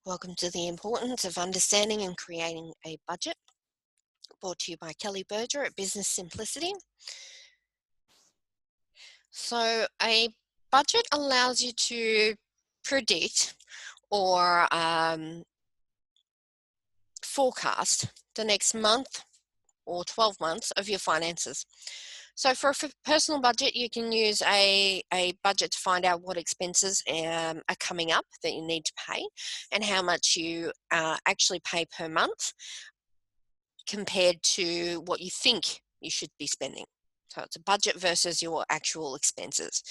Welcome to the importance of understanding and creating a budget, brought to you by Kelly Berger at Business Simplicity. So a budget allows you to predict or forecast the next month or 12 months of your finances. So for a personal budget, you can use a budget to find out what expenses are coming up that you need to pay and how much you actually pay per month compared to what you think you should be spending. So it's a budget versus your actual expenses,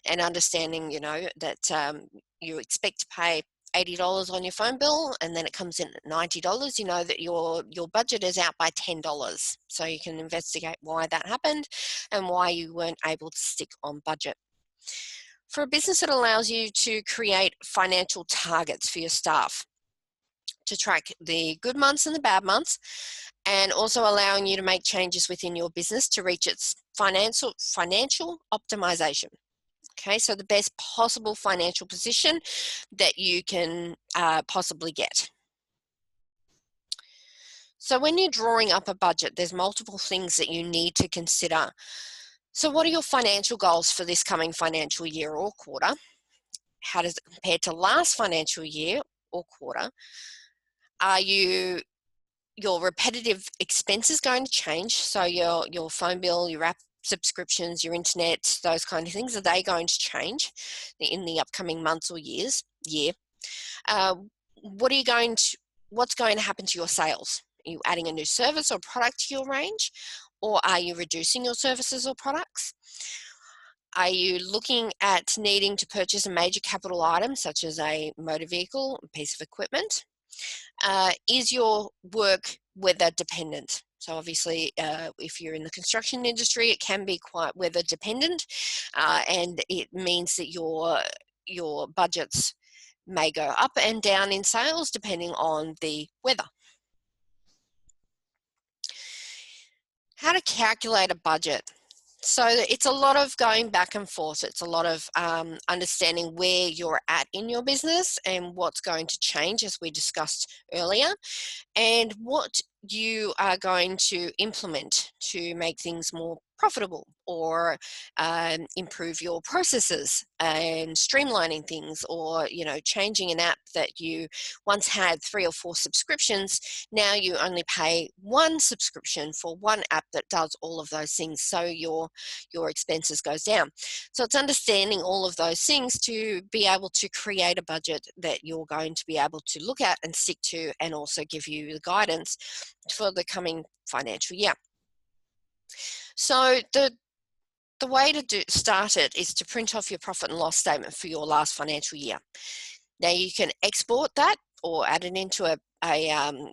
and understanding, that you expect to pay $80 on your phone bill, and then it comes in at $90. You know that your budget is out by $10, so you can investigate why that happened and why you weren't able to stick on budget. For a business, it allows you to create financial targets for your staff to track the good months and the bad months, and also allowing you to make changes within your business to reach its financial optimization. Okay, so the best possible financial position that you can possibly get. So when you're drawing up a budget, there's multiple things that you need to consider. So what are your financial goals for this coming financial year or quarter? How does it compare to last financial year or quarter? Are your repetitive expenses going to change? So your phone bill, your app subscriptions, your internet, those kind of things, are they going to change in the upcoming months or year? What's going to happen to your sales? Are you adding a new service or product to your range, or are you reducing your services or products? Are you looking at needing to purchase a major capital item such as a motor vehicle, a piece of equipment? Is your work weather dependent? So obviously, if you're in the construction industry, it can be quite weather dependent, and it means that your budgets may go up and down in sales depending on the weather. How to calculate a budget. So it's a lot of going back and forth. It's a lot of understanding where you're at in your business and what's going to change, as we discussed earlier, and what you are going to implement to make things more profitable, or improve your processes and streamlining things, or changing an app that you once had 3 or 4 subscriptions. Now you only pay 1 subscription for 1 app that does all of those things, so your expenses goes down. So it's understanding all of those things to be able to create a budget that you're going to be able to look at and stick to, and also give you the guidance for the coming financial year. So the way to start it is to print off your profit and loss statement for your last financial year. Now you can export that or add it into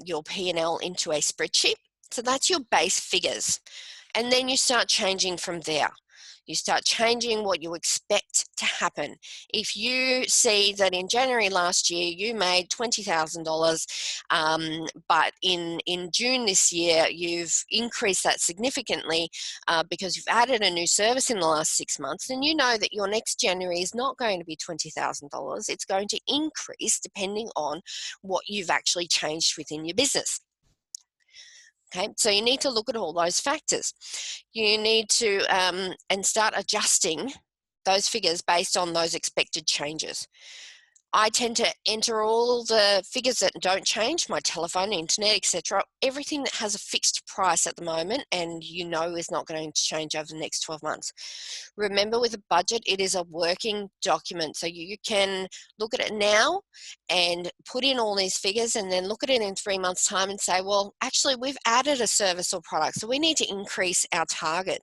your P&L into a spreadsheet. So that's your base figures, and then you start changing from there. You start changing what you expect to happen. If you see that in January last year you made $20,000, but in June this year you've increased that significantly because you've added a new service in the last 6 months, then you know that your next January is not going to be $20,000. It's going to increase depending on what you've actually changed within your business. Okay, so you need to look at all those factors. You need to and start adjusting those figures based on those expected changes. I tend to enter all the figures that don't change, my telephone, internet, etc., everything that has a fixed price at the moment and is not going to change over the next 12 months. Remember, with a budget, it is a working document, so you can look at it now and put in all these figures, and then look at it in 3 months' time and say, well, actually, we've added a service or product, so we need to increase our target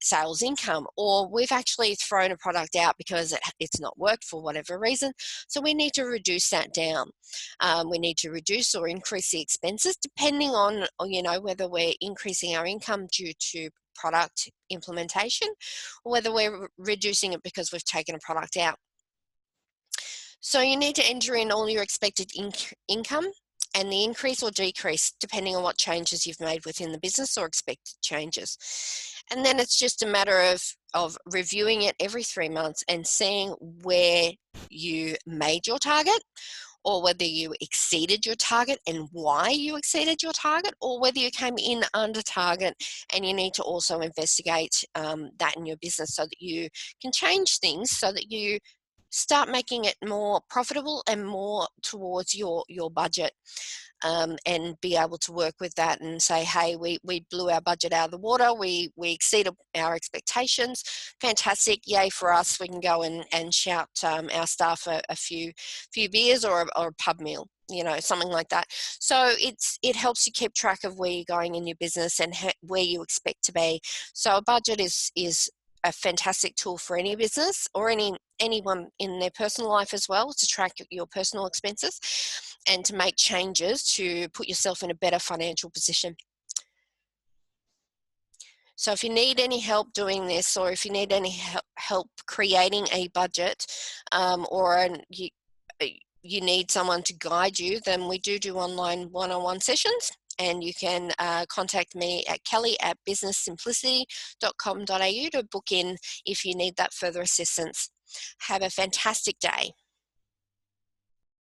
sales income, or we've actually thrown a product out because it's not worked for whatever reason, so we need to reduce that down. We need to reduce or increase the expenses depending on, whether we're increasing our income due to product implementation, or whether we're reducing it because we've taken a product out. So you need to enter in all your expected income and the increase or decrease depending on what changes you've made within the business or expected changes. And then it's just a matter of reviewing it every 3 months and seeing where you made your target or whether you exceeded your target and why you exceeded your target, or whether you came in under target, and you need to also investigate that in your business so that you can change things so that you start making it more profitable and more towards your budget, and be able to work with that and say, hey, we blew our budget out of the water, we exceeded our expectations, fantastic, yay for us, we can go and shout our staff a few beers or a pub meal, something like that. So it helps you keep track of where you're going in your business and where you expect to be. So a budget is a fantastic tool for any business or anyone in their personal life as well, to track your personal expenses and to make changes to put yourself in a better financial position. So if you need any help doing this, or if you need any help creating a budget, or you need someone to guide you, then we do online one-on-one sessions. And you can contact me at kelly@businesssimplicity.com.au to book in if you need that further assistance. Have a fantastic day.